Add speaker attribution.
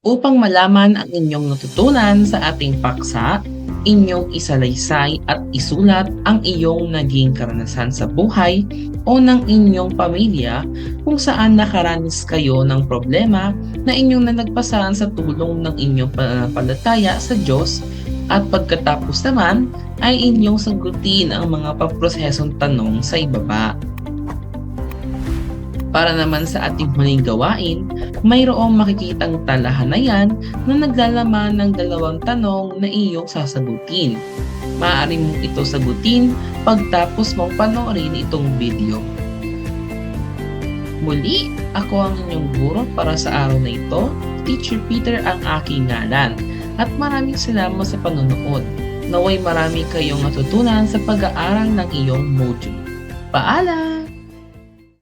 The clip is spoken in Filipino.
Speaker 1: Upang malaman ang inyong natutunan sa ating paksa, inyong isalaysay at isulat ang iyong naging karanasan sa buhay o ng inyong pamilya kung saan nakaranas kayo ng problema na inyong nanagpasan sa tulong ng inyong pananampalataya sa Diyos, at pagkatapos naman ay inyong sagutin ang mga paprosesong tanong sa ibaba. Para naman sa ating huling gawain, mayroong makikitang talahanayan na naglalaman ng dalawang tanong na iyong sasagutin. Maaari mong ito sagutin pagtapos mong panoorin itong video. Muli, ako ang inyong guro para sa araw na ito. Teacher Peter ang aking ngalan. At maraming salamat sa panonood. Naway marami kayong matutunan sa pag-aaral ng iyong module. Paalam!